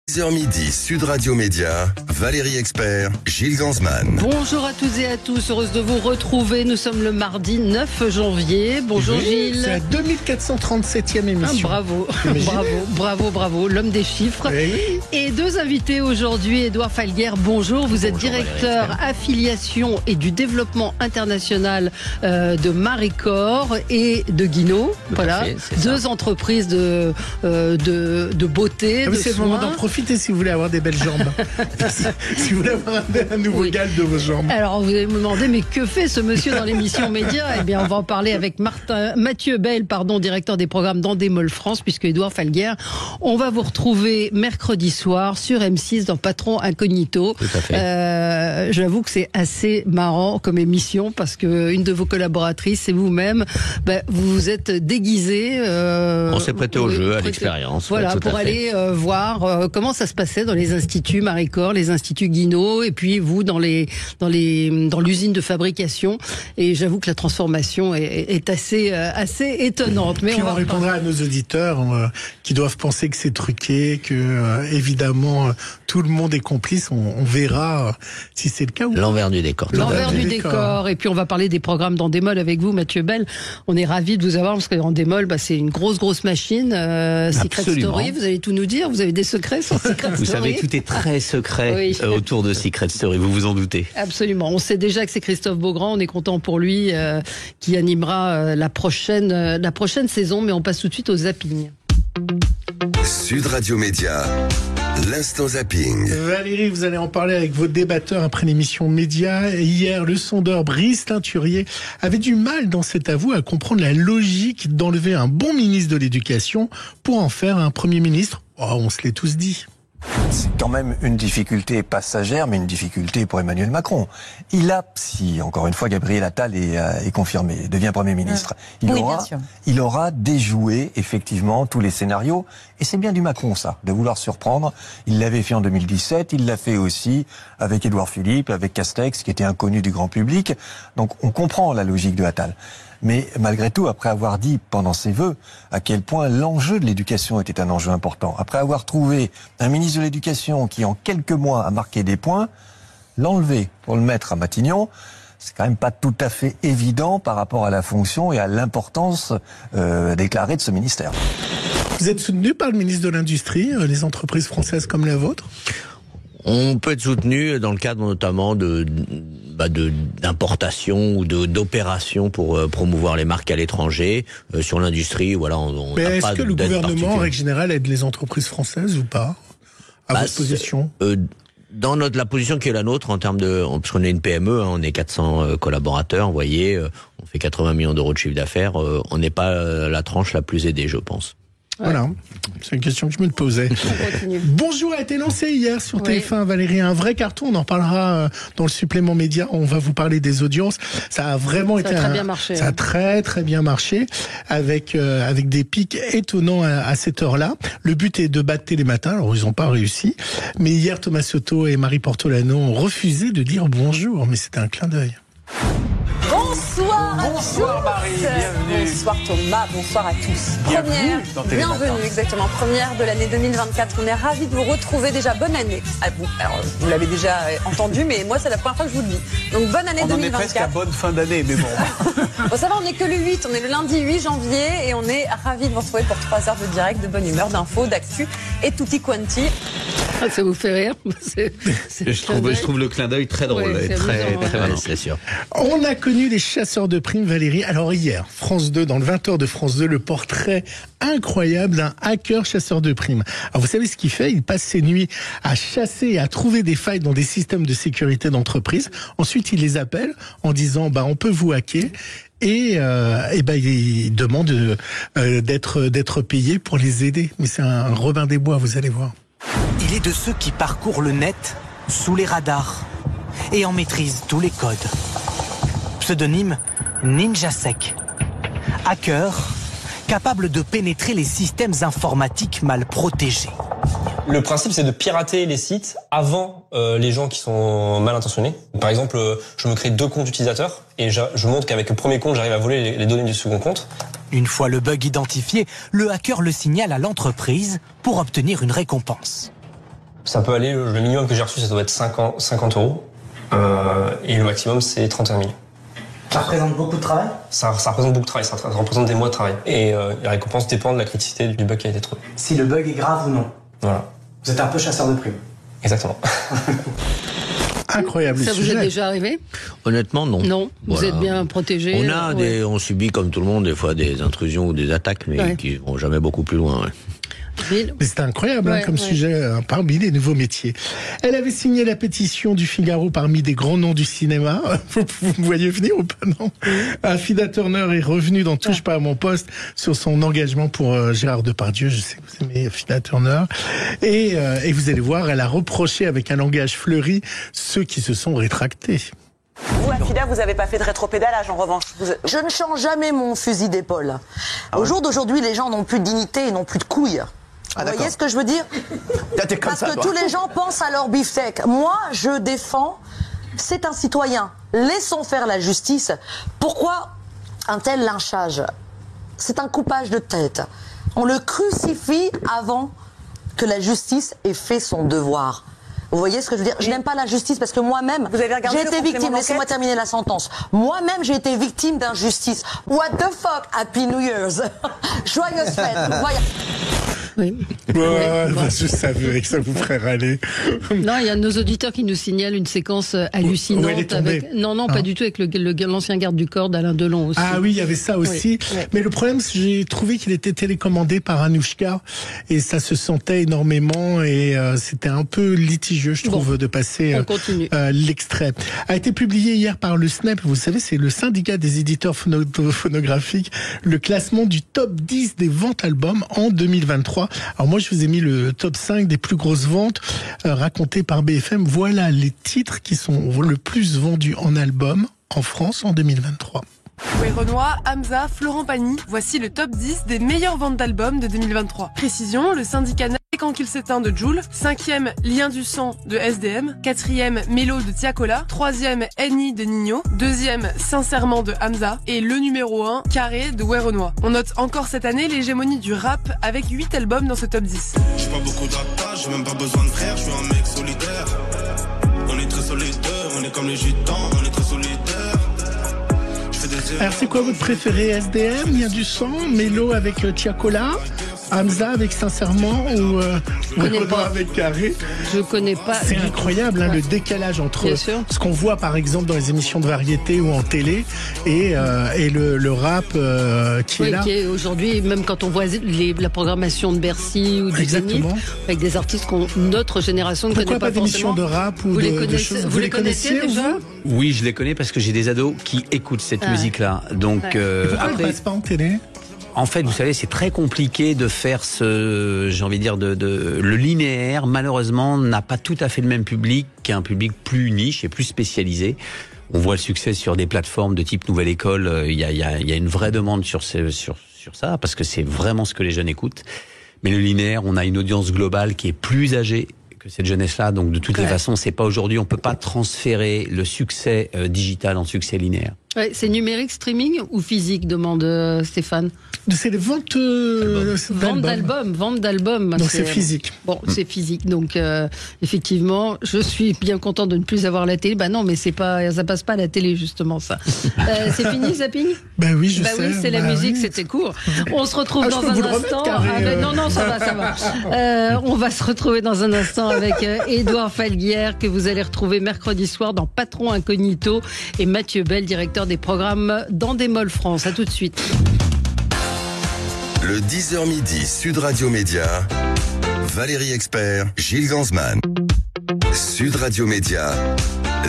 10h midi, Sud Radio Média, Valérie Expert, Gilles Gansman. Bonjour à toutes et à tous, heureuse de vous retrouver. Nous sommes le mardi 9 janvier. Bonjour oui, Gilles. C'est la 2437e émission. Bravo, l'homme des chiffres. Oui. Et deux invités aujourd'hui, Édouard Falguer, bonjour. Vous êtes directeur affiliation et du développement international de Marécor et de Guinaud. Voilà, deux entreprises de beauté, de c'est le moment d'en profiter si vous voulez avoir des belles jambes. si vous voulez avoir un nouveau gal de vos jambes. Alors vous allez me demander, mais que fait ce monsieur dans l'émission Média ? Eh bien, on va en parler avec Mathieu Bell, directeur des programmes d'Endemol France, puisque Édouard Falguer, on va vous retrouver mercredi soir sur M6 dans Patron Incognito. Tout à fait. J'avoue que c'est assez marrant comme émission parce que une de vos collaboratrices et vous-même, vous vous êtes déguisés. On s'est prêté au jeu, à l'expérience. Voilà, pour aller voir comment ça se passait dans les instituts Marécor, les instituts Guinaud, et puis vous dans l'usine de fabrication. Et j'avoue que la transformation est assez étonnante. Mais puis on répondra à nos auditeurs qui doivent penser que c'est truqué, que évidemment tout le monde est complice. On verra si c'est le cas ou pas. L'envers du décor. L'envers du décor. Et puis on va parler des programmes d'Endemol avec vous, Mathieu Bell. On est ravis de vous avoir parce que Endemol, c'est une grosse machine. Secret Story, vous allez tout nous dire. Vous avez des secrets sur Secret Story. Vous savez que tout est très secret autour de Secret Story, vous vous en doutez. Absolument. On sait déjà que c'est Christophe Beaugrand, on est content pour lui, qui animera la prochaine saison, mais on passe tout de suite au zapping. Sud Radio Média, l'instant zapping. Valérie, vous allez en parler avec vos débatteurs après l'émission Média. Hier, le sondeur Brice Teinturier avait du mal dans cet avou à comprendre la logique d'enlever un bon ministre de l'Éducation pour en faire un Premier ministre. Oh, on se l'est tous dit. C'est quand même une difficulté passagère, mais une difficulté pour Emmanuel Macron. Si encore une fois Gabriel Attal est confirmé, devient Premier ministre, il aura déjoué effectivement tous les scénarios. Et c'est bien du Macron ça, de vouloir surprendre. Il l'avait fait en 2017, il l'a fait aussi avec Édouard Philippe, avec Castex, qui était inconnu du grand public. Donc on comprend la logique de Attal. Mais malgré tout, après avoir dit pendant ses vœux à quel point l'enjeu de l'éducation était un enjeu important, après avoir trouvé un ministre de l'Éducation qui en quelques mois a marqué des points, l'enlever pour le mettre à Matignon, c'est quand même pas tout à fait évident par rapport à la fonction et à l'importance déclarée de ce ministère. Vous êtes soutenu par le ministre de l'Industrie, les entreprises françaises comme la vôtre ? On peut être soutenu dans le cadre notamment d'importation ou d'opérations pour promouvoir les marques à l'étranger. Sur l'industrie, on Mais n'a est-ce pas que le d'aide gouvernement, en règle générale, aide les entreprises françaises ou pas ? À votre position dans la position qui est la nôtre en termes parce qu'on est une PME, on est 400 collaborateurs, vous voyez, on fait 80 millions d'euros de chiffre d'affaires, on n'est pas la tranche la plus aidée, je pense. Voilà, c'est une question que je me posais. Bonjour a été lancé hier sur TF1, Valérie, un vrai carton, on en parlera dans le supplément média, on va vous parler des audiences. Ça a vraiment été très bien marché. Ça a très bien marché, avec des pics étonnants à cette heure-là. Le but est de battre Télématin, alors ils n'ont pas réussi, mais hier Thomas Soto et Marie Portolano ont refusé de dire bonjour, mais c'était un clin d'œil. Bonsoir à Bonsoir tous. Marie, bienvenue. Bonsoir Thomas, bonsoir à tous. Bienvenue, exactement, première de l'année 2024. On est ravis de vous retrouver déjà. Bonne année à vous. Alors, vous l'avez déjà entendu, mais moi, c'est la première fois que je vous le dis. Donc, bonne année 2024. On en est presque à bonne fin d'année, mais bon. Bon, ça va, on n'est que le 8, on est le lundi 8 janvier et on est ravis de vous retrouver pour 3 heures de direct, de bonne humeur, d'infos, d'actu et tutti quanti. Ça vous fait rire. Je trouve le clin d'œil très drôle, très malin, c'est sûr. On a connu les chasseurs de primes, Valérie. Alors hier, France 2, dans le 20h de France 2, le portrait incroyable d'un hacker chasseur de primes. Alors vous savez ce qu'il fait ? Il passe ses nuits à chasser et à trouver des failles dans des systèmes de sécurité d'entreprise. Ensuite, il les appelle en disant on peut vous hacker. Et il demande d'être payé pour les aider. Mais c'est un Robin des Bois, vous allez voir. Il est de ceux qui parcourent le net sous les radars et en maîtrisent tous les codes. Pseudonyme NinjaSec. Hacker, capable de pénétrer les systèmes informatiques mal protégés. Le principe, c'est de pirater les sites avant les gens qui sont mal intentionnés. Par exemple, je me crée 2 comptes utilisateurs et je montre qu'avec le premier compte, j'arrive à voler les données du second compte. Une fois le bug identifié, le hacker le signale à l'entreprise pour obtenir une récompense. Ça peut aller, le minimum que j'ai reçu, ça doit être 50 euros. Et le maximum, c'est 31 000. Ça représente beaucoup de travail ? Ça représente beaucoup de travail, ça représente des mois de travail. Et la récompense dépend de la criticité du bug qui a été trouvé. Si le bug est grave ou non. Voilà. Vous êtes un peu chasseur de primes. Exactement. Incroyable. Ça vous est déjà arrivé ? Honnêtement, non. Non, vous Voilà. êtes bien protégé. On subit comme tout le monde des fois des intrusions ou des attaques, mais qui vont jamais beaucoup plus loin. Ouais. Mais c'est incroyable comme sujet, parmi les nouveaux métiers. Elle avait signé la pétition du Figaro parmi des grands noms du cinéma. Vous me voyez venir ou pas, non? Affida Turner est revenue dans Touche pas à mon poste sur son engagement pour Gérard Depardieu. Je sais que vous aimez Affida Turner. Et vous allez voir, elle a reproché avec un langage fleuri ceux qui se sont rétractés. Vous, Affida, vous n'avez pas fait de rétropédalage en revanche. Je ne change jamais mon fusil d'épaule. Au jour d'aujourd'hui, les gens n'ont plus de dignité et n'ont plus de couilles. Vous voyez ce que je veux dire? Parce que tous les gens pensent à leur beefsteak. Moi, je défends, c'est un citoyen. Laissons faire la justice. Pourquoi un tel lynchage? C'est un coupage de tête. On le crucifie avant que la justice ait fait son devoir. Vous voyez ce que je veux dire? Je n'aime pas la justice parce que moi-même, j'ai été victime. Laissez-moi terminer la sentence. Moi-même, j'ai été victime d'injustice. What the fuck? Happy New Year's. Joyeuse fête. Voilà. Oui. Je savais que ça vous ferait râler. Non, il y a nos auditeurs qui nous signalent une séquence hallucinante. Où elle est tombée. Avec... Non, pas du tout, avec l'ancien garde du corps d'Alain Delon aussi. Ah oui, il y avait ça aussi. Oui. Mais le problème, c'est que j'ai trouvé qu'il était télécommandé par Anouchka et ça se sentait énormément et c'était un peu litigieux, je trouve, de passer l'extrait. A été publié hier par le SNEP, vous savez, c'est le syndicat des éditeurs phonographiques, le classement du top 10 des ventes albums en 2023. Alors moi, je vous ai mis le top 5 des plus grosses ventes racontées par BFM. Voilà les titres qui sont le plus vendus en album en France en 2023. Werenoi, Hamza, Florent Pagny, voici le top 10 des meilleures ventes d'albums de 2023. Précision, le syndicat Quand qu'il s'éteint de Jul, 5e Lien du sang de SDM, 4e Mélo de Tiakola, 3e Eni de Nino, 2e Sincèrement de Hamza et le numéro 1 Carré de Werenoi. On note encore cette année l'hégémonie du rap avec 8 albums dans ce top 10. J'ai pas beaucoup d'attaches, j'ai même pas besoin de frères, je suis un mec solidaire. On est très solidaire, on est comme les gitans, on est très solidaire. Alors c'est quoi votre préféré? SDM, Lien du sang, Mélo avec Tiakola, Hamza avec Sincèrement ou avec Carré? Je connais pas. C'est incroyable le décalage entre ce qu'on voit par exemple dans les émissions de variété ou en télé et le rap qui est là. Qui est aujourd'hui, même quand on voit la programmation de Bercy ou du Zénith, avec des artistes qu'on notre génération ne connaît pas forcément. Pourquoi pas d'émissions de rap ou vous les connaissez déjà? Oui, je les connais parce que j'ai des ados qui écoutent cette musique-là. Donc pourquoi ils passent pas en télé? En fait, vous savez, c'est très compliqué de faire j'ai envie de dire, le linéaire, malheureusement, n'a pas tout à fait le même public qu'un public plus niche et plus spécialisé. On voit le succès sur des plateformes de type Nouvelle École. Il y a une vraie demande sur ça, parce que c'est vraiment ce que les jeunes écoutent. Mais le linéaire, on a une audience globale qui est plus âgée que cette jeunesse-là. Donc, de toutes les façons, c'est pas aujourd'hui, on peut pas transférer le succès digital en succès linéaire. Ouais, c'est numérique, streaming ou physique, demande Stéphane? C'est les ventes d'albums. Vente d'albums. Donc c'est physique. Bon, c'est physique. Donc effectivement, je suis bien content de ne plus avoir la télé. Bah non, mais ça passe pas à la télé justement ça. C'est fini, zapping? Ben oui, je sais. Oui, c'est la musique, c'était court. On se retrouve dans un instant. Non, ça va. On va se retrouver dans un instant avec Édouard Falguière que vous allez retrouver mercredi soir dans Patron Incognito et Mathieu Bell, directeur des programmes d'Endemol France. À tout de suite. Le 10h midi, Sud Radio Média, Valérie Expert, Gilles Gansman. Sud Radio Média,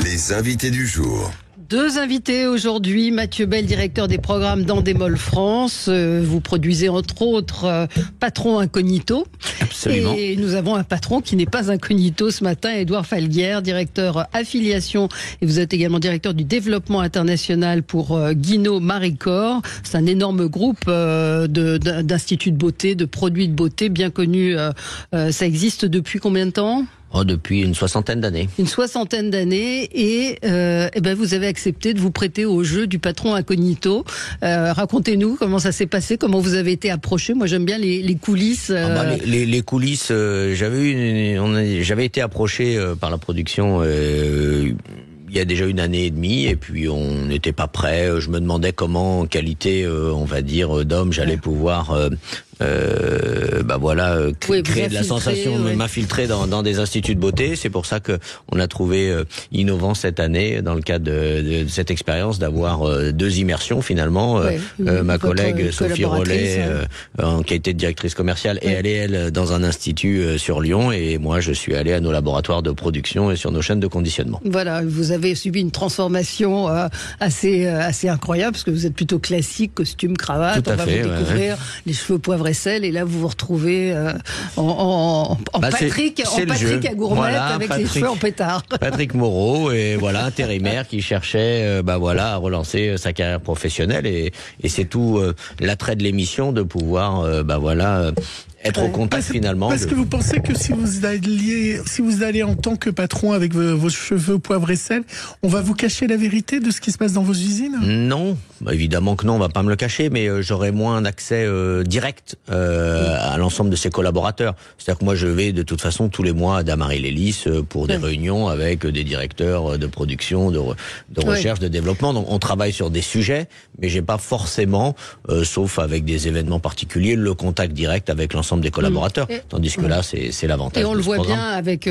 les invités du jour. Deux invités aujourd'hui, Mathieu Bell, directeur des programmes d'Endemol France. Vous produisez entre autres Patron Incognito. Absolument. Et nous avons un patron qui n'est pas incognito ce matin, Édouard Falguière, directeur affiliation. Et vous êtes également directeur du développement international pour Guinaud Maricor. C'est un énorme groupe d'instituts de beauté, de produits de beauté bien connus. Ça existe depuis combien de temps ? Depuis une 60aine d'années. Une 60aine d'années et ben vous avez accepté de vous prêter au jeu du patron incognito. Racontez-nous comment ça s'est passé, comment vous avez été approché. Moi j'aime bien les coulisses. Les coulisses, j'avais été approché par la production il y a déjà 1 année et demie, et puis on n'était pas prêt. Je me demandais comment, en qualité, on va dire, d'homme, j'allais pouvoir créer de la sensation, m'infiltrer dans des instituts de beauté. C'est pour ça que on a trouvé innovant cette année, dans le cadre de cette expérience, d'avoir 2 immersions finalement. Ma collègue Sophie Rollet, en qualité de directrice commerciale, est allée, elle, dans un institut sur Lyon, et moi je suis allé à nos laboratoires de production et sur nos chaînes de conditionnement. Voilà, vous avez subi une transformation assez incroyable, parce que vous êtes plutôt classique, costume, cravate. On va vous découvrir les cheveux poivre et sel, et là vous vous retrouvez en Patrick à Gourmette, avec les cheveux en pétard. Patrick Moreau, et voilà, intérimaire qui cherchait à relancer sa carrière professionnelle, et c'est tout l'attrait de l'émission de pouvoir être au contact finalement. Parce que vous pensez que si vous allez en tant que patron avec vos cheveux poivre et sel, on va vous cacher la vérité de ce qui se passe dans vos usines? Non, évidemment que non, on va pas me le cacher, mais j'aurai moins d'accès direct à l'ensemble de ses collaborateurs. C'est-à-dire que moi je vais de toute façon tous les mois à Damary-Lélis pour des réunions avec des directeurs de production, de recherche, de développement. Donc on travaille sur des sujets, mais j'ai pas forcément, sauf avec des événements particuliers, le contact direct avec l'ensemble des collaborateurs, tandis que là c'est l'avantage. Et on le voit bien avec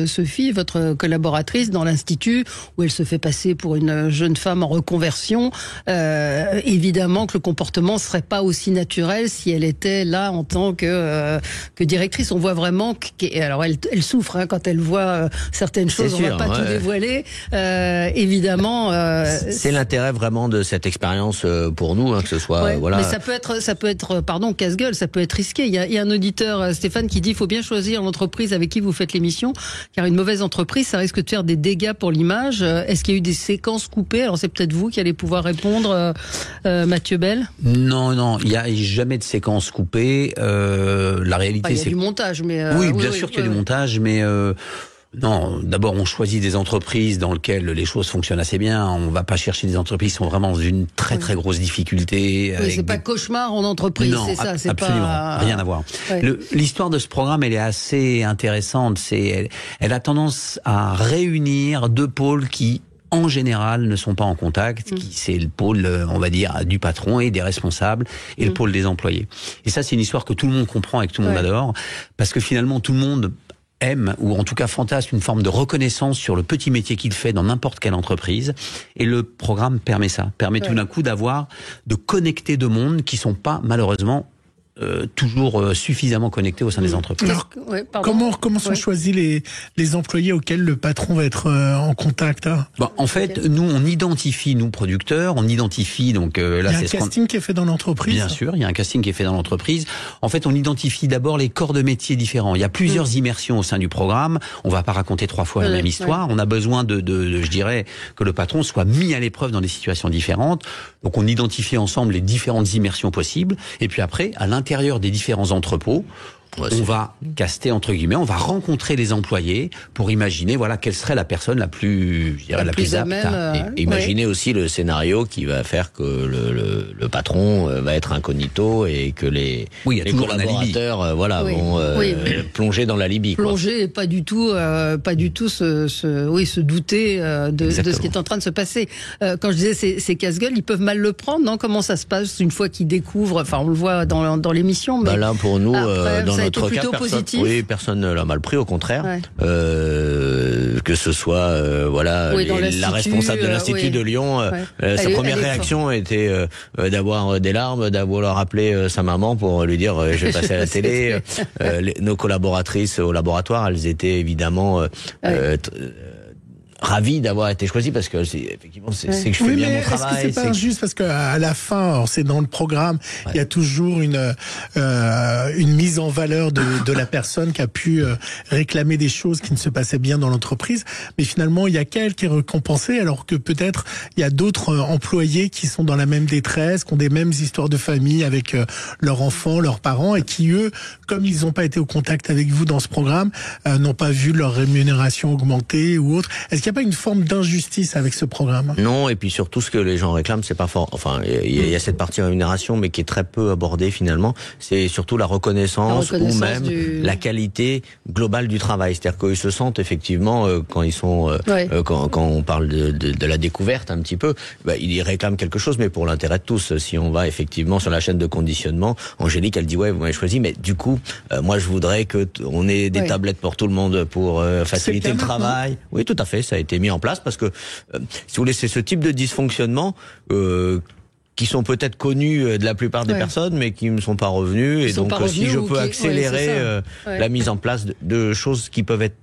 Sophie, votre collaboratrice, dans l'Institut, où elle se fait passer pour une jeune femme en reconversion. Évidemment que le comportement serait pas aussi naturel si elle était là en tant que directrice. On voit vraiment alors elle souffre quand elle voit certaines choses. On va pas tout dévoiler. Évidemment. C'est l'intérêt vraiment de cette expérience pour nous, que ce soit Mais ça peut être pardon, casse-gueule, ça peut être risqué. Il y a un auditeur, Stéphane, qui dit il faut bien choisir l'entreprise avec qui vous faites l'émission, car une mauvaise entreprise, ça risque de faire des dégâts pour l'image. Est-ce qu'il y a eu des séquences coupées? Alors c'est peut-être vous qui allez pouvoir répondre, Mathieu Bell. Non, il n'y a jamais de séquences coupées. La réalité, il y a du montage, mais oui, bien sûr qu'il y a du montage, mais non, d'abord on choisit des entreprises dans lesquelles les choses fonctionnent assez bien. On va pas chercher des entreprises qui sont vraiment dans une très très grosse difficulté. Oui, c'est pas cauchemar en entreprise, c'est ça, c'est absolument pas rien à voir. L'histoire de ce programme, elle est assez intéressante. Elle a tendance à réunir 2 pôles qui, en général, ne sont pas en contact, c'est le pôle, on va dire, du patron et des responsables, et le pôle des employés. Et ça, c'est une histoire que tout le monde comprend et que tout le monde adore, parce que finalement, tout le monde aime, ou en tout cas fantasme, une forme de reconnaissance sur le petit métier qu'il fait dans n'importe quelle entreprise, et le programme permet ça, tout d'un coup de connecter 2 mondes qui sont pas, malheureusement, toujours suffisamment connectés au sein des entreprises. Alors, comment sont choisis les employés auxquels le patron va être en contact? En fait, nous, on identifie, nous producteurs, donc là, il y a un casting qui est fait dans l'entreprise. Bien sûr, il y a un casting qui est fait dans l'entreprise. En fait, on identifie d'abord les corps de métiers différents. Il y a plusieurs immersions au sein du programme. On va pas raconter 3 fois la même histoire. On a besoin je dirais, que le patron soit mis à l'épreuve dans des situations différentes. Donc, on identifie ensemble les différentes immersions possibles. Et puis après, à l'intérieur des différents entrepôts, on va caster, entre guillemets, on va rencontrer les employés pour imaginer, quelle serait la personne la plus apte. Et imaginer aussi le scénario qui va faire que le patron va être incognito et que les collaborateurs vont plonger dans la libye. Plonger et pas du tout se douter de ce qui est en train de se passer. Quand je disais ces casse-gueules, ils peuvent mal le prendre, non? Comment ça se passe une fois qu'ils découvrent? Enfin, on le voit dans l'émission. Mais là, pour nous, après, dans notre cas, personne ne l'a mal pris, au contraire. Que ce soit la responsable de l'Institut de Lyon, sa première réaction était d'avoir des larmes, d'avoir appelé sa maman pour lui dire je vais passer à la télé. Nos collaboratrices au laboratoire, elles étaient évidemment ravi d'avoir été choisi parce que effectivement c'est que je fais bien mon travail. Est-ce que c'est pas injuste parce qu'à la fin, c'est dans le programme, il y a toujours une mise en valeur de la personne qui a pu réclamer des choses qui ne se passaient bien dans l'entreprise, mais finalement il y a qu'elle qui est récompensée alors que peut-être il y a d'autres employés qui sont dans la même détresse, qui ont des mêmes histoires de famille avec leurs enfants, leurs parents et qui eux, comme ils n'ont pas été au contact avec vous dans ce programme, n'ont pas vu leur rémunération augmenter ou autre. Est-ce qu'il n'y a pas une forme d'injustice avec ce programme? Non, et puis surtout ce que les gens réclament, c'est pas fort. Enfin, il y a cette partie rémunération, mais qui est très peu abordée finalement. C'est surtout la reconnaissance ou même la qualité globale du travail. C'est-à-dire qu'ils se sentent effectivement quand ils sont quand on parle de la découverte un petit peu, ils réclament quelque chose, mais pour l'intérêt de tous. Si on va effectivement sur la chaîne de conditionnement, Angélique, elle dit vous m'avez choisi, mais du coup, moi je voudrais que on ait des tablettes pour tout le monde pour faciliter le travail. Oui, tout à fait, ça a été mis en place parce que si vous voulez, c'est ce type de dysfonctionnement qui sont peut-être connus de la plupart des personnes, mais qui ne sont pas revenus. Et donc, si je peux accélérer la mise en place de choses qui peuvent être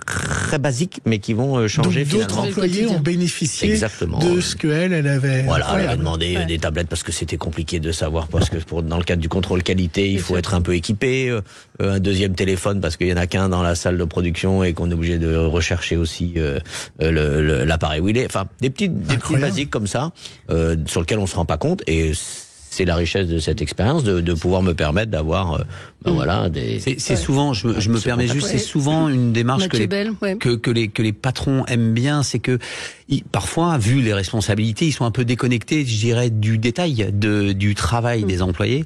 très basiques, mais qui vont changer donc, finalement. D'autres employés ont bénéficié de ce qu'elle avait. Voilà, elle a demandé des tablettes parce que c'était compliqué de savoir, parce que dans le cadre du contrôle qualité, il faut être un peu équipé. Un deuxième téléphone parce qu'il y en a qu'un dans la salle de production et qu'on est obligé de rechercher aussi l'appareil où il est. Enfin, des petits basiques comme ça, sur lesquels on se rend pas compte, et c'est la richesse de cette expérience de pouvoir me permettre d'avoir des. C'est souvent, je me permets juste, c'est souvent une démarche que les patrons aiment bien, c'est que parfois, vu les responsabilités, ils sont un peu déconnectés, je dirais, du détail du travail des employés.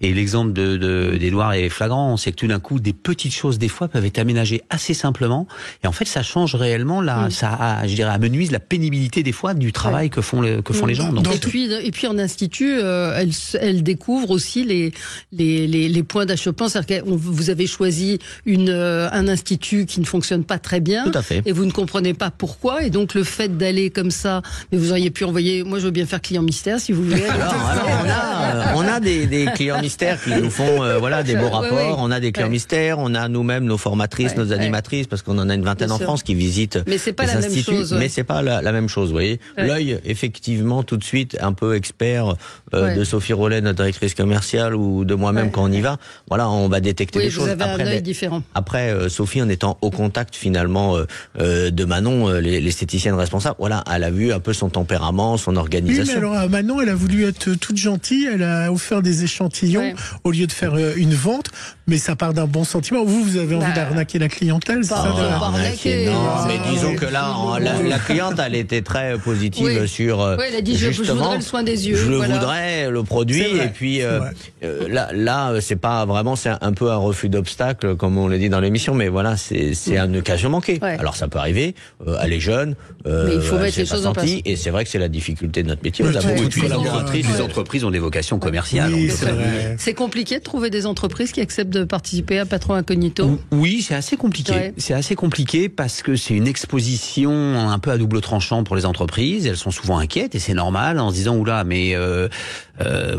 Et l'exemple d'Édouard est flagrant, c'est que tout d'un coup, des petites choses, des fois, peuvent être aménagées assez simplement. Et en fait, ça change réellement, je dirais, amenuise la pénibilité, des fois, du travail que font les gens. Donc, et puis, en institut, elle découvre aussi les points d'achoppement. C'est-à-dire que vous avez choisi un institut qui ne fonctionne pas très bien. Tout à fait. Et vous ne comprenez pas pourquoi. Et donc, le fait d'aller comme ça, mais vous auriez pu envoyer, moi, je veux bien faire client mystère, si vous voulez. Alors, on a des clients mystères qui nous font des beaux rapports. On a des clients mystères, on a nous-mêmes nos formatrices, nos animatrices, parce qu'on en a une vingtaine en France qui visitent mais c'est pas la instituts. Même chose, mais c'est pas la même chose, vous voyez. L'œil, effectivement, tout de suite, un peu expert de Sophie Rollet, notre directrice commerciale, ou de moi-même quand on y va. Voilà, on va détecter des choses. Vous avez un œil différent. Après, Sophie, en étant au contact finalement de Manon, l'esthéticienne responsable, voilà, elle a vu un peu son tempérament, son organisation. Oui, mais alors Manon, elle a voulu être toute gentille, elle a offert des échantillons au lieu de faire une vente, mais ça part d'un bon sentiment. Vous avez envie d'arnaquer la clientèle, c'est ça? Non, mais disons que là, la cliente, elle était très positive sur. Oui, elle a dit je voudrais le soin des yeux. Je voudrais le produit, et puis là, c'est pas vraiment, c'est un peu un refus d'obstacle, comme on l'a dit dans l'émission, mais voilà, c'est une occasion manquée. Alors ça peut arriver. Elle est jeune, mais il faut mettre les choses en place. Et c'est vrai que c'est la difficulté de notre métier. Les entreprises ont des vocations commerciales. Oui, c'est compliqué de trouver des entreprises qui acceptent de participer à Patron Incognito. Oui, c'est assez compliqué. C'est assez compliqué parce que c'est une exposition un peu à double tranchant pour les entreprises. Elles sont souvent inquiètes et c'est normal en se disant oula, mais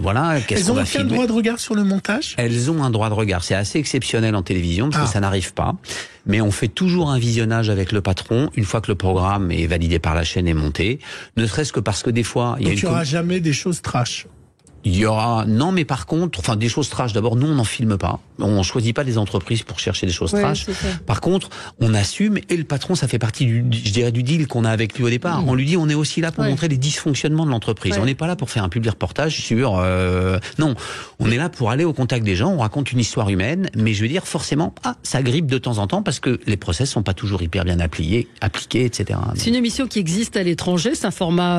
voilà, qu'est-ce qu'on va filmer ? Elles ont aucun droit de regard sur le montage ? Elles ont un droit de regard. C'est assez exceptionnel en télévision parce que ça n'arrive pas. Mais on fait toujours un visionnage avec le patron une fois que le programme est validé par la chaîne et monté. Ne serait-ce que parce que des fois, il y aura jamais des choses trash. Il y aura, non, mais par contre, des choses trash. D'abord, nous, on n'en filme pas. On choisit pas des entreprises pour chercher des choses trash. Par contre, on assume, et le patron, ça fait partie du deal qu'on a avec lui au départ. On lui dit, on est aussi là pour montrer les dysfonctionnements de l'entreprise. On n'est pas là pour faire un public reportage sur, non. On est là pour aller au contact des gens, on raconte une histoire humaine, mais je veux dire, forcément, ça grippe de temps en temps parce que les process sont pas toujours hyper bien appliqués, etc. C'est une émission qui existe à l'étranger, c'est un format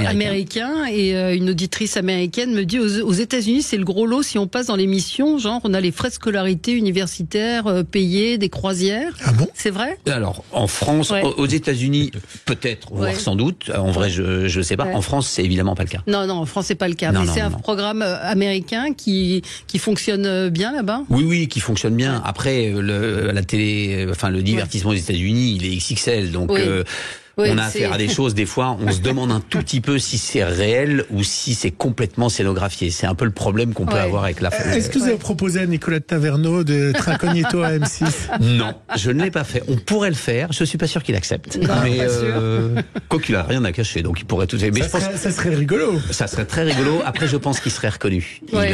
américain, et une auditrice américaine me dit aux États-Unis, c'est le gros lot si on passe dans l'émission, genre on a les frais de scolarité universitaire payés, des croisières. Ah bon ? C'est vrai ? Alors en France, aux États-Unis peut-être, voire sans doute. En vrai, je sais pas. En France, c'est évidemment pas le cas. Non, en France c'est pas le cas. Mais c'est un programme américain qui fonctionne bien là-bas. Oui, qui fonctionne bien. Après, la télé, le divertissement aux États-Unis, il est XXL, donc. Oui, on a affaire à des choses, des fois, on se demande un tout petit peu si c'est réel ou si c'est complètement scénographié. C'est un peu le problème qu'on peut avoir avec la... Est-ce que vous avez proposé à Nicolas de Taverneau d'être incognito à M6? Non, je ne l'ai pas fait. On pourrait le faire, je suis pas sûr qu'il accepte. Non, mais pas sûr. quoi qu'il a rien à cacher, donc il pourrait tout... Mais ça serait rigolo. Ça serait très rigolo. Après, je pense qu'il serait reconnu. Ouais.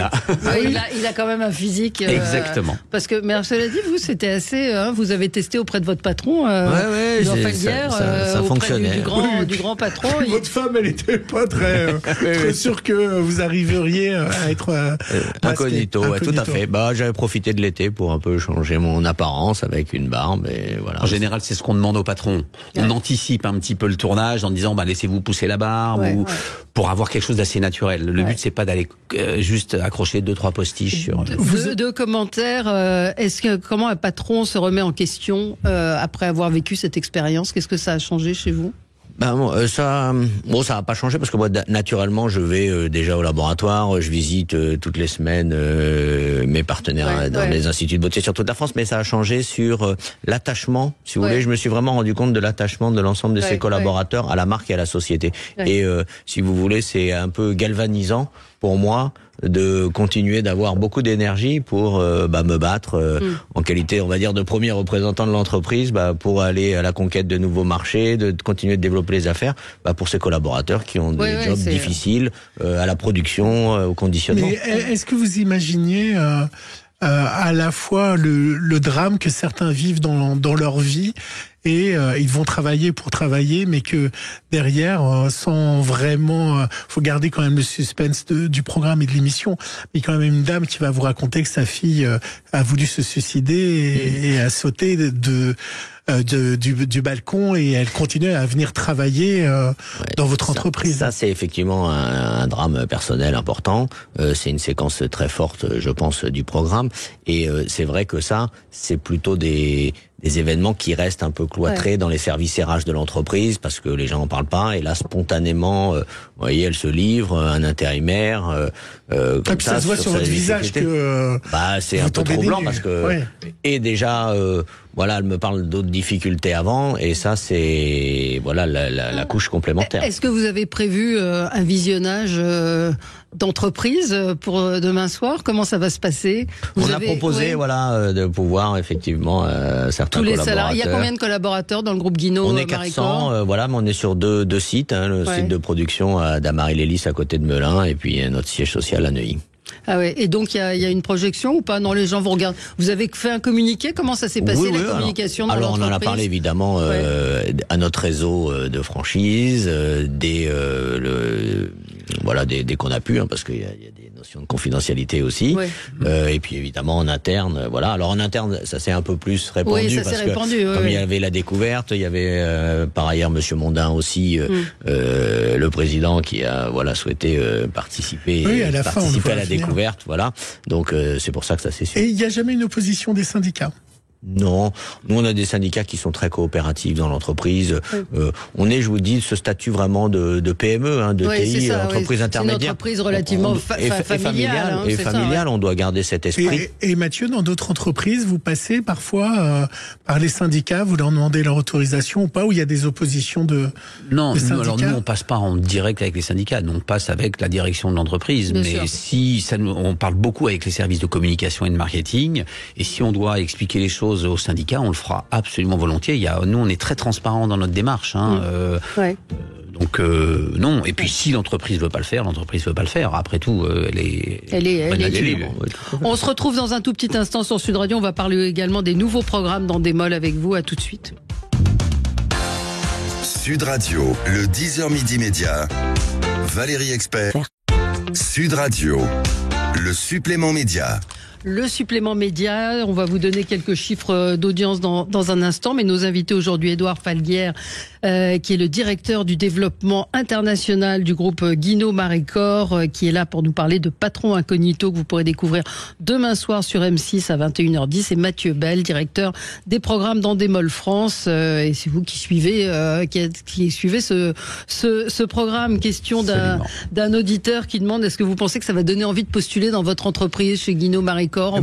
Il a quand même un physique... Exactement. Parce que, mais cela dit, vous, c'était assez... vous avez testé auprès de votre patron, Edouard Falguière, ça fonctionnait. Du grand patron. Votre femme, elle était pas très sûre que vous arriveriez à être incognito, ouais, tout à fait. J'avais profité de l'été pour un peu changer mon apparence avec une barbe et voilà. En général, c'est ce qu'on demande au patron. On anticipe un petit peu le tournage en disant laissez-vous pousser la barbe pour avoir quelque chose d'assez naturel. Le but, c'est pas d'aller juste accrocher 2-3 postiches sur... Deux commentaires. Comment un patron se remet en question après avoir vécu cette expérience? Qu'est-ce que ça a changé chez vous? Ça a pas changé parce que moi, naturellement, je vais déjà au laboratoire, je visite toutes les semaines mes partenaires dans les instituts de beauté sur toute la France, mais ça a changé sur l'attachement. Si vous voulez, je me suis vraiment rendu compte de l'attachement de l'ensemble de ses collaborateurs à la marque et à la société. Et si vous voulez, c'est un peu galvanisant pour moi de continuer d'avoir beaucoup d'énergie pour me battre en qualité, on va dire, de premier représentant de l'entreprise, pour aller à la conquête de nouveaux marchés, de continuer de développer les affaires, pour ces collaborateurs qui ont des jobs difficiles, à la production, au conditionnement. Mais est-ce que vous imaginiez à la fois le drame que certains vivent dans leur vie et ils vont travailler pour travailler, mais que derrière, sans vraiment... faut garder quand même le suspense du programme et de l'émission, mais quand même une dame qui va vous raconter que sa fille a voulu se suicider et a sauté du balcon et elle continue à venir travailler dans votre entreprise. Ça, c'est effectivement un drame personnel important. C'est une séquence très forte, je pense, du programme. Et c'est vrai que ça, c'est plutôt des événements qui restent un peu cloîtrés dans les services RH de l'entreprise parce que les gens en parlent pas. Et là, spontanément, vous voyez, elle se livre, un intérimaire. Comme ça se voit sur votre visage que c'est un peu troublant parce que et déjà, elle me parle d'autres difficultés avant, et ça, c'est la couche complémentaire. Est-ce que vous avez prévu un visionnage d'entreprise pour demain soir? Comment ça va se passer? On a proposé, de pouvoir effectivement certains collaborateurs. Salariés. Il y a combien de collaborateurs dans le groupe Guinaud? On est 400, mais on est sur deux sites, le site de production à Damary-les-Lys à côté de Melun, et puis notre siège social à Neuilly. Ah ouais. Et donc il y a une projection ou pas? Non, les gens vous regardent. Vous avez fait un communiqué? Comment ça s'est passé la communication dans l'entreprise? On en a parlé évidemment à notre réseau de franchise, dès qu'on a pu, parce qu'il y a des notions de confidentialité aussi. Et puis évidemment en interne, Alors en interne, ça s'est un peu plus répandu parce que comme il y avait la découverte, il y avait par ailleurs Monsieur Mondin aussi, le président qui a souhaité participer à la découverte, Donc c'est pour ça que ça s'est su. Et il n'y a jamais une opposition des syndicats? Non, nous on a des syndicats qui sont très coopératifs dans l'entreprise. On est, je vous dis, ce statut vraiment de PME, de TI, entreprise intermédiaire. C'est une entreprise relativement familiale. On doit garder cet esprit. Et Mathieu, dans d'autres entreprises, vous passez parfois par les syndicats, vous leur demandez leur autorisation ou pas, ou il y a des oppositions de syndicats? Alors nous on passe pas en direct avec les syndicats, nous on passe avec la direction de l'entreprise. On parle beaucoup avec les services de communication et de marketing, et si on doit expliquer les choses aux syndicats, on le fera absolument volontiers. Nous, on est très transparent dans notre démarche. Donc non. Et puis si l'entreprise veut pas le faire, l'entreprise veut pas le faire. Après tout, elle est libre. On se retrouve dans un tout petit instant sur Sud Radio. On va parler également des nouveaux programmes dans Démol avec vous. À tout de suite. Sud Radio, le 10h midi média. Valérie Expert. Sud Radio, le supplément média. Le supplément média, on va vous donner quelques chiffres d'audience dans un instant, mais nos invités aujourd'hui, Edouard Falguière, qui est le directeur du développement international du groupe Guinaud-Maricore, qui est là pour nous parler de Patron Incognito, que vous pourrez découvrir demain soir sur M6 à 21h10, et Mathieu Bell, directeur des programmes d'Endemol France, et c'est vous qui suivez ce programme. Question d'un auditeur qui demande: est-ce que vous pensez que ça va donner envie de postuler dans votre entreprise chez Guinaud-Maricore? d'accord.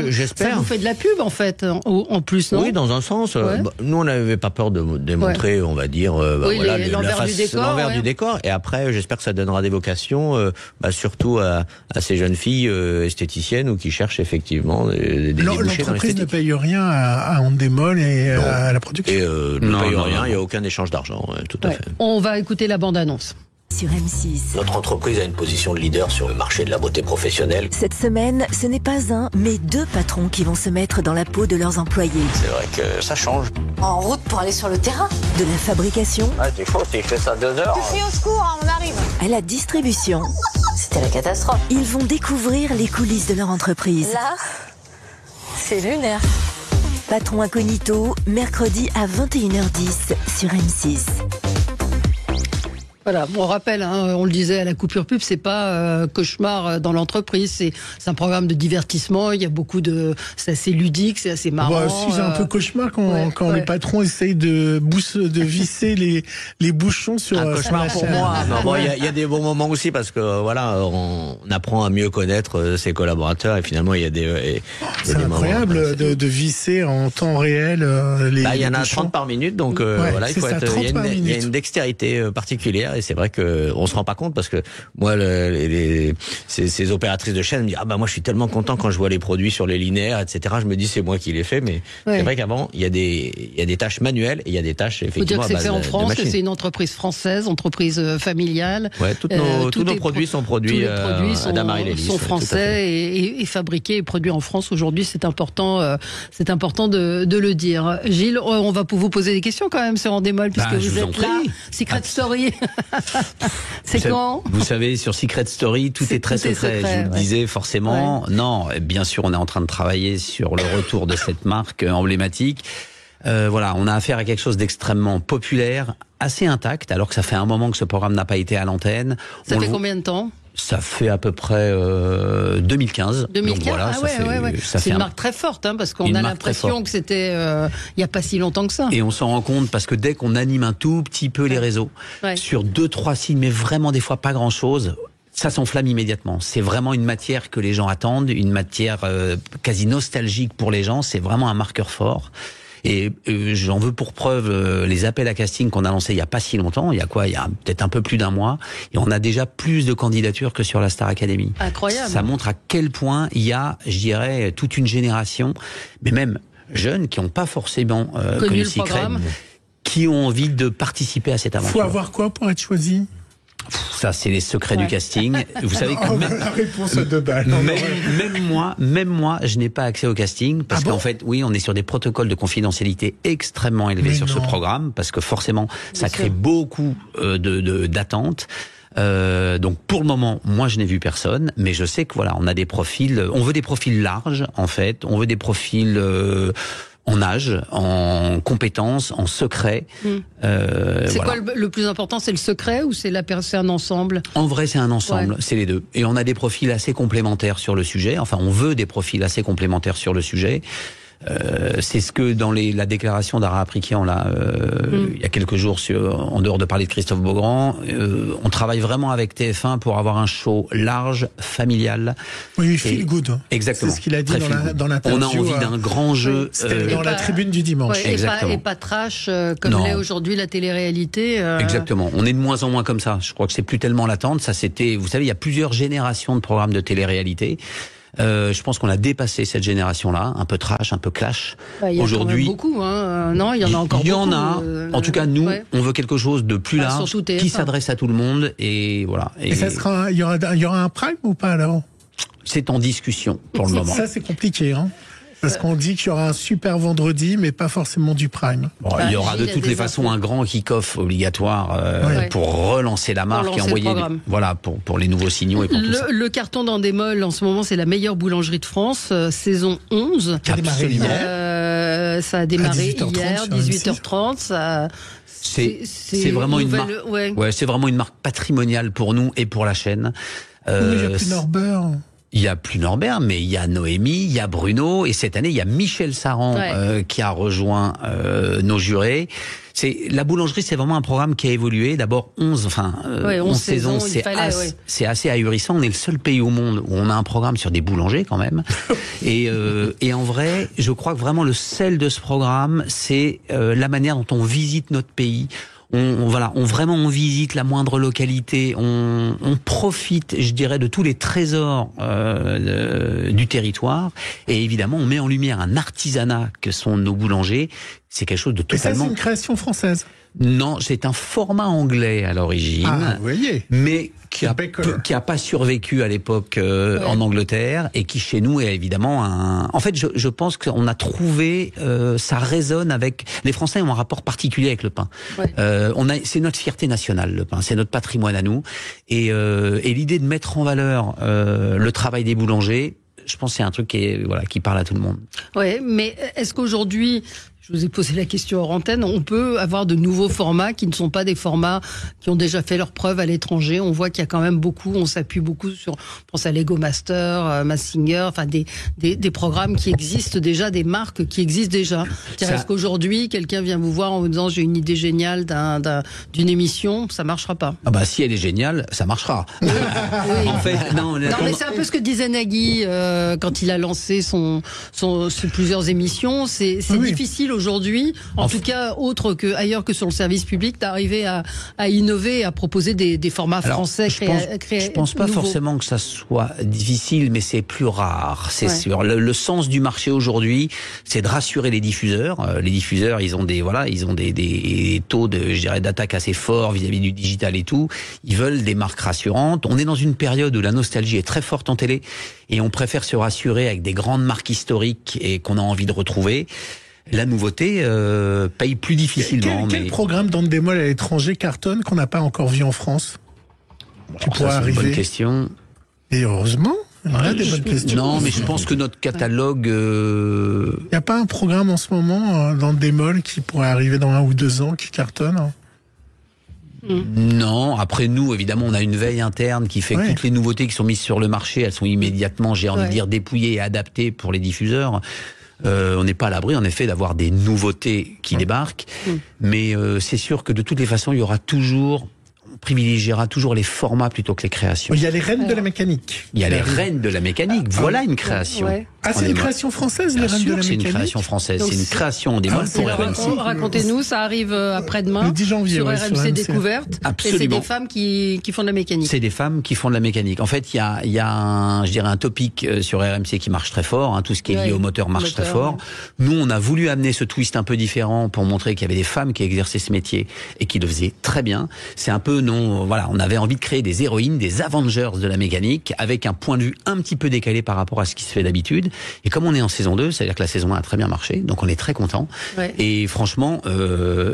J'espère. Ça vous fait de la pub en fait, en plus, non? Oui, dans un sens. Nous, on n'avait pas peur de démontrer, on va dire, l'envers du décor. Et après, j'espère que ça donnera des vocations, surtout à ces jeunes filles esthéticiennes ou qui cherchent effectivement des débouchés dans l'esthétique. L'entreprise ne paye rien à Endemol et à la production. Et ne paye rien, il n'y a aucun échange d'argent, tout à fait. On va écouter la bande-annonce. Sur M6. Notre entreprise a une position de leader sur le marché de la beauté professionnelle. Cette semaine, ce n'est pas un, mais 2 patrons qui vont se mettre dans la peau de leurs employés. C'est vrai que ça change. En route pour aller sur le terrain. De la fabrication. T'es chaud, si je fais ça 2 heures. Tu cries au secours, on arrive. À la distribution. C'était la catastrophe. Ils vont découvrir les coulisses de leur entreprise. Là, c'est lunaire. Patron incognito, mercredi à 21h10 sur M6. Voilà, on rappelle, on le disait à la coupure pub, c'est pas cauchemar dans l'entreprise, c'est un programme de divertissement, il y a beaucoup de... C'est assez ludique, c'est assez marrant. Si, c'est un peu cauchemar quand les patrons essayent de visser les bouchons sur... Un cauchemar pour moi. Il y a des bons moments aussi parce que on apprend à mieux connaître ses collaborateurs et finalement il y a des... c'est incroyable de visser en temps réel les il y en a bouchons. 30 par minute, donc il y a une dextérité particulière. Et c'est vrai qu'on se rend pas compte parce que moi, ces opératrices de chaîne me disent moi je suis tellement content quand je vois les produits sur les linéaires, etc. Je me dis c'est moi qui les fais, mais c'est vrai qu'avant il y a des tâches manuelles et il y a des tâches effectivement. Faut dire que c'est fait en France, que c'est une entreprise française, entreprise familiale. Ouais, tous nos produits sont produits à Damary-Lélis. Sont français et fabriqués et produits en France aujourd'hui. C'est important de le dire. Gilles, on va vous poser des questions quand même sur Endemol puisque vous êtes là. Secret Story. C'est quand? Vous savez, sur Secret Story, tout est très secret. Je vous le disais forcément. Non, bien sûr, on est en train de travailler sur le retour de cette marque emblématique. On a affaire à quelque chose d'extrêmement populaire, assez intact, alors que ça fait un moment que ce programme n'a pas été à l'antenne. Ça fait combien de temps? Ça fait à peu près 2015. 2015. Donc voilà, c'est une marque très forte, parce qu'on a l'impression que c'était il n'y a pas si longtemps que ça. Et on s'en rend compte parce que dès qu'on anime un tout petit peu les réseaux, sur 2-3 signes, mais vraiment des fois pas grand-chose, ça s'enflamme immédiatement. C'est vraiment une matière que les gens attendent, une matière quasi nostalgique pour les gens. C'est vraiment un marqueur fort. Et j'en veux pour preuve les appels à casting qu'on a lancés il y a pas si longtemps. Il y a peut-être un peu plus d'1 mois. Et on a déjà plus de candidatures que sur la Star Academy. Incroyable. Ça montre à quel point il y a, je dirais, toute une génération, mais même jeunes qui n'ont pas forcément connu Secret, qui ont envie de participer à cette aventure. Faut avoir quoi pour être choisi? Ça, c'est les secrets du casting. Vous savez que la réponse à 2 balles. Même moi, je n'ai pas accès au casting parce qu'en fait, oui, on est sur des protocoles de confidentialité extrêmement élevés sur ce programme parce que forcément, ça crée beaucoup d'attentes. Donc pour le moment, moi je n'ai vu personne, mais je sais que on a des profils. On veut des profils larges, en fait. On veut des profils en âge, en compétences, en secret. C'est quoi le plus important? C'est le secret ou c'est un ensemble? En vrai, c'est un ensemble, c'est les deux. Et on a des profils assez complémentaires sur le sujet. Enfin, on veut des profils assez complémentaires sur le sujet. C'est ce que dans la déclaration d'Ara Aprikian il y a quelques jours, en dehors de parler de Christophe Beaugrand, on travaille vraiment avec TF1 pour avoir un show large, familial. Oui, feel good. Exactement. C'est ce qu'il a dit dans l'interview. On a envie d'un grand jeu. Dans la tribune du dimanche. Et pas trash comme l'est aujourd'hui la télé-réalité. Exactement. On est de moins en moins comme ça. Je crois que c'est plus tellement l'attente. Ça, c'était, vous savez, il y a plusieurs générations de programmes de télé-réalité. Je pense qu'on a dépassé cette génération-là, un peu trash, un peu clash. Aujourd'hui, beaucoup. Non, il y en a encore beaucoup. Il y en a. En tout cas, nous, on veut quelque chose de plus large, qui s'adresse à tout le monde, et voilà. Et ça sera, il y aura un prime ou pas alors? C'est en discussion pour le moment. Ça, c'est compliqué, Parce qu'on dit qu'il y aura un super vendredi, mais pas forcément du prime. Il y aura de toutes les façons un grand kick-off obligatoire pour relancer la marque et envoyer pour les nouveaux signaux et pour tout ça. Le carton d'Endemol en ce moment, c'est la meilleure boulangerie de France, saison 11. Ça a démarré hier, 18h30. C'est vraiment une marque. C'est vraiment une marque patrimoniale pour nous et pour la chaîne. Il n'y a plus Norbert. Il y a plus Norbert, mais il y a Noémie, il y a Bruno, et cette année, il y a Michel Saran qui a rejoint nos jurés. La boulangerie, c'est vraiment un programme qui a évolué. D'abord 11 saisons, c'est assez ahurissant. On est le seul pays au monde où on a un programme sur des boulangers quand même. et en vrai, je crois que vraiment le sel de ce programme, c'est la manière dont on visite notre pays. On visite la moindre localité, on profite, je dirais, de tous les trésors du territoire, et évidemment on met en lumière un artisanat que sont nos boulangers. C'est quelque chose de totalement... Et ça, c'est une création française? Non, c'est un format anglais à l'origine, vous voyez. Mais qui a pas survécu à l'époque en Angleterre, et qui chez nous est évidemment En fait, je pense qu'on a trouvé, ça résonne avec... Les Français ont un rapport particulier avec le pain. C'est notre fierté nationale, le pain, c'est notre patrimoine à nous, et l'idée de mettre en valeur le travail des boulangers, je pense que c'est un truc qui parle à tout le monde. Oui, mais est-ce qu'aujourd'hui... Je vous ai posé la question hors antenne. On peut avoir de nouveaux formats qui ne sont pas des formats qui ont déjà fait leurs preuves à l'étranger. On voit qu'il y a quand même beaucoup, on s'appuie beaucoup sur, on pense à Lego Master, Massinger, enfin des programmes qui existent déjà, des marques qui existent déjà. Est-ce qu'aujourd'hui, quelqu'un vient vous voir en vous disant j'ai une idée géniale d'une émission, ça marchera pas? Ah bah si elle est géniale, ça marchera. Oui. En fait, non, mais c'est un peu ce que disait Nagui quand il a lancé ses plusieurs émissions. C'est difficile aujourd'hui, en tout cas ailleurs que sur le service public, d'arriver à innover, à proposer des formats français créés. Je pense pas forcément que ça soit difficile, mais c'est plus rare, c'est sûr. Le sens du marché aujourd'hui, c'est de rassurer les diffuseurs. Les diffuseurs, ils ont des taux d'attaque assez forts vis-à-vis du digital et tout. Ils veulent des marques rassurantes. On est dans une période où la nostalgie est très forte en télé, et on préfère se rassurer avec des grandes marques historiques et qu'on a envie de retrouver. La nouveauté paye plus difficilement. Quel programme d'Andemol à l'étranger cartonne qu'on n'a pas encore vu en France? C'est une bonne question. Et heureusement, il y a des bonnes questions. Non, mais je pense que notre catalogue... Il n'y a pas un programme en ce moment d'Andemol qui pourrait arriver dans 1 ou 2 ans, qui cartonne? Non, après nous, évidemment, on a une veille interne qui fait que toutes les nouveautés qui sont mises sur le marché, elles sont immédiatement, j'ai envie de dire, dépouillées et adaptées pour les diffuseurs. On n'est pas à l'abri, en effet, d'avoir des nouveautés qui débarquent, mais c'est sûr que de toutes les façons, il y aura toujours... On privilégiera toujours les formats plutôt que les créations. Il y a les reines de la mécanique. Il y a les reines de la mécanique. Voilà une création. Ah, c'est une création française, les reines de la mécanique? C'est une création française. C'est une création Andemol pour RMC. Racontez-nous, ça arrive après-demain. Le 10 janvier, sur RMC Découverte. Absolument. Et c'est des femmes qui font de la mécanique. C'est des femmes qui font de la mécanique. En fait, il y a un topic sur RMC qui marche très fort. Tout ce qui est lié au moteur marche très fort. Nous, on a voulu amener ce twist un peu différent pour montrer qu'il y avait des femmes qui exerçaient ce métier et qui le faisaient très bien. C'est un peu on avait envie de créer des héroïnes, des Avengers de la mécanique, avec un point de vue un petit peu décalé par rapport à ce qui se fait d'habitude. Et comme on est en saison 2, c'est-à-dire que la saison 1 a très bien marché, donc on est très content. Et franchement,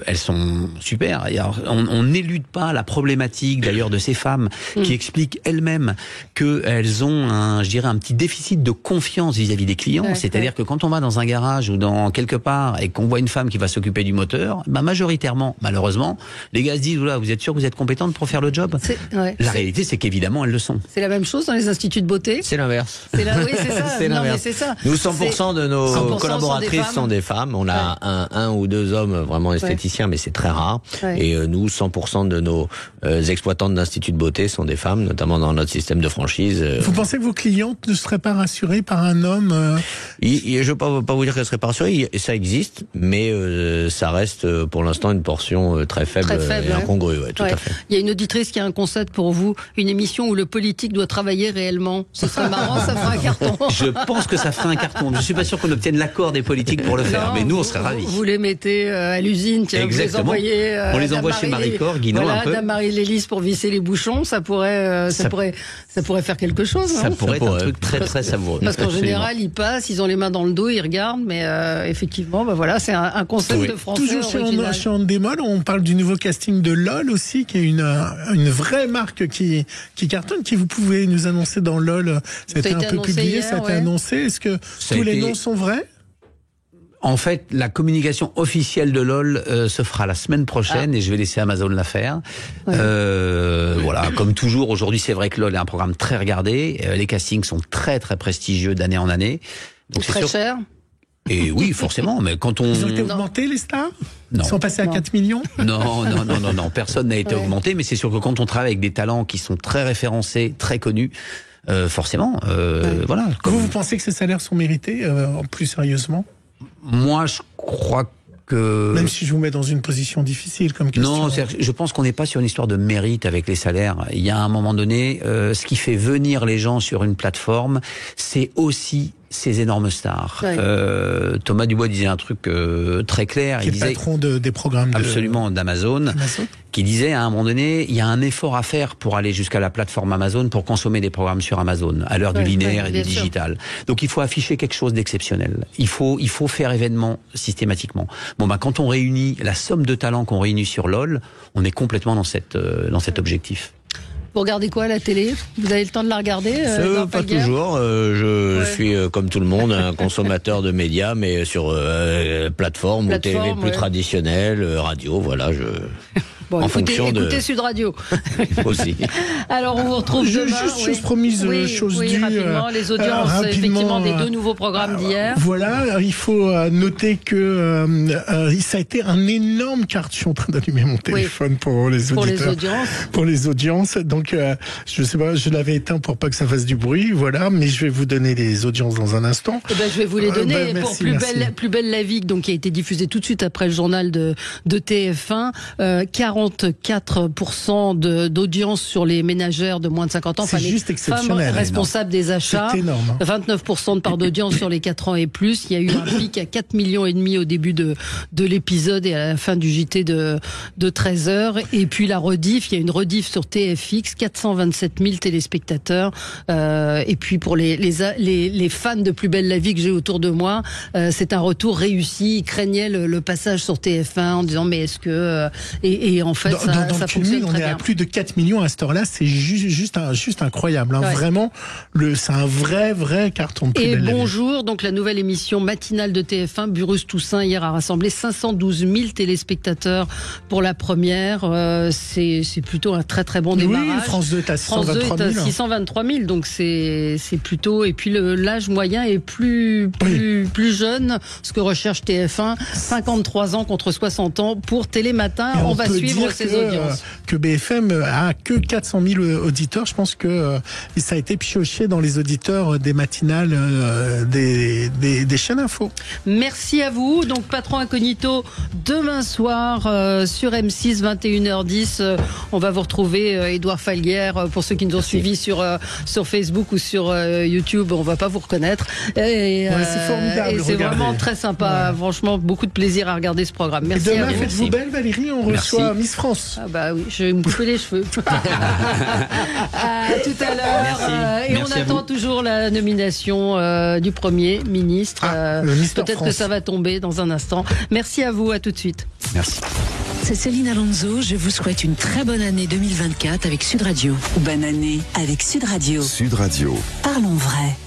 elles sont super. On n'élude pas la problématique d'ailleurs de ces femmes qui expliquent elles-mêmes qu'elles ont un petit déficit de confiance vis-à-vis des clients. C'est-à-dire que quand on va dans un garage ou dans quelque part et qu'on voit une femme qui va s'occuper du moteur, majoritairement, malheureusement, les gars se disent vous êtes sûr que vous êtes compétente pour faire le job? La réalité, c'est qu'évidemment, elles le sont. C'est la même chose dans les instituts de beauté? C'est l'inverse. Oui, c'est ça. C'est l'inverse. Nous, 100% de nos collaboratrices sont des femmes. On a un ou 2 hommes vraiment esthéticiens, mais c'est très rare. Et nous, 100% de nos exploitantes d'instituts de beauté sont des femmes, notamment dans notre système de franchise. Vous pensez que vos clientes ne seraient pas rassurées par un homme Je ne veux pas vous dire qu'elles seraient pas rassurées. Ça existe, mais ça reste pour l'instant une portion très faible et incongrue. Tout à fait. Il y a une auditrice qui a un concept pour vous, une émission où le politique doit travailler réellement. Ce serait marrant, ça ferait un carton. Je pense que ça ferait un carton. Je suis pas sûr qu'on obtienne l'accord des politiques pour le faire, mais nous on serait ravis. Vous les mettez à l'usine, exactement. Vous les envoyez, on les envoie chez Maricor, Guinaud un peu. Dame-Marie Lélis pour visser les bouchons, ça pourrait faire quelque chose. Ça pourrait être un truc très très savoureux. Parce qu'en général, ils passent, ils ont les mains dans le dos, ils regardent, mais effectivement, c'est un concept de français. Toujours chez Andemol, on parle du nouveau casting de LOL aussi, qui est une vraie marque qui cartonne, qui vous pouvez nous annoncer dans LOL. Ça a été un peu publié, ça a été annoncé. Est-ce que tous les noms sont vrais? En fait, la communication officielle de LOL se fera la semaine prochaine et je vais laisser Amazon la faire. Voilà, comme toujours, aujourd'hui, c'est vrai que LOL est un programme très regardé. Les castings sont très très prestigieux d'année en année. Donc c'est très cher. Et oui, forcément, mais quand on... Ils ont été augmentés, les stars? Non. Ils sont passés à 4 millions? Non, personne n'a été augmenté, mais c'est sûr que quand on travaille avec des talents qui sont très référencés, très connus, forcément, voilà. Vous pensez que ces salaires sont mérités, plus sérieusement? Moi, je crois que... Même si je vous mets dans une position difficile comme question. Non, je pense qu'on n'est pas sur une histoire de mérite avec les salaires. Il y a un moment donné, ce qui fait venir les gens sur une plateforme, c'est aussi ces énormes stars. Thomas Dubois disait un truc très clair. Qui est le patron des programmes absolument d'Amazon, qui disait à un moment donné, il y a un effort à faire pour aller jusqu'à la plateforme Amazon pour consommer des programmes sur Amazon à l'heure du linéaire et du digital. Donc il faut afficher quelque chose d'exceptionnel. Il faut faire événement systématiquement. Bon quand on réunit la somme de talents qu'on réunit sur LOL, on est complètement dans cet objectif. Vous regardez quoi à la télé? Vous avez le temps de la regarder? Pas toujours. Je suis, comme tout le monde, un consommateur de médias, mais sur plateforme ou TV plus traditionnelle, radio, voilà. Bon, écoutez Sud Radio. Aussi. Alors, on vous retrouve demain. Chose promise, chose due. Rapidement, les audiences, effectivement, des 2 nouveaux programmes d'hier. Voilà, il faut noter que ça a été un énorme carton. Je suis en train d'allumer mon téléphone pour les auditeurs. Pour les audiences. Donc, je sais pas, je l'avais éteint pour pas que ça fasse du bruit, voilà, mais je vais vous donner les audiences dans un instant. Eh ben, je vais vous les donner pour Plus belle la vie, donc qui a été diffusée tout de suite après le journal de TF1. 44% d'audience sur les ménagères de moins de 50 ans. C'est juste exceptionnel. Femmes responsables des achats. C'est énorme. 29% de part d'audience sur les 4 ans et plus. Il y a eu un pic à 4,5 millions au début de l'épisode et à la fin du JT de 13h. Et puis la rediff, il y a une rediff sur TFX, 427 000 téléspectateurs. Et puis pour les fans de Plus belle la vie que j'ai autour de moi, c'est un retour réussi. Ils craignaient le passage sur TF1 en disant mais est-ce que... Et en fait, ça fonctionne très bien. On est à plus de 4 millions à cette heure-là, c'est juste incroyable. Hein. Vraiment, c'est un vrai carton de Plus belle la vie. Bonjour, donc la nouvelle émission matinale de TF1, Burrus Toussaint, hier a rassemblé 512 000 téléspectateurs pour la première. C'est plutôt un très bon démarrage. Oui, France 2 est à 623 000, donc c'est plutôt... Et puis l'âge moyen est plus jeune, ce que recherche TF1, 53 ans contre 60 ans pour Télématin. On va suivre ces audiences. Que BFM a que 400 000 auditeurs. Je pense que ça a été pioché dans les auditeurs des matinales des chaînes info. Merci à vous. Donc Patron Incognito demain soir sur M6 21h10. On va vous retrouver Édouard Falguière pour ceux qui nous ont suivis sur Facebook ou sur YouTube. On va pas vous reconnaître. C'est formidable. Et c'est vraiment très sympa. Franchement, beaucoup de plaisir à regarder ce programme. Merci. Et demain, faites-vous belle, Valérie. On reçoit Miss France. Ah bah oui, je vais me couper les cheveux. À tout à l'heure. Et on attend toujours la nomination du Premier ministre. Peut-être que ça va tomber dans un instant. Merci à vous, à tout de suite. Merci. C'est Céline Alonso, je vous souhaite une très bonne année 2024 avec Sud Radio. Bonne année avec Sud Radio. Sud Radio. Parlons vrai.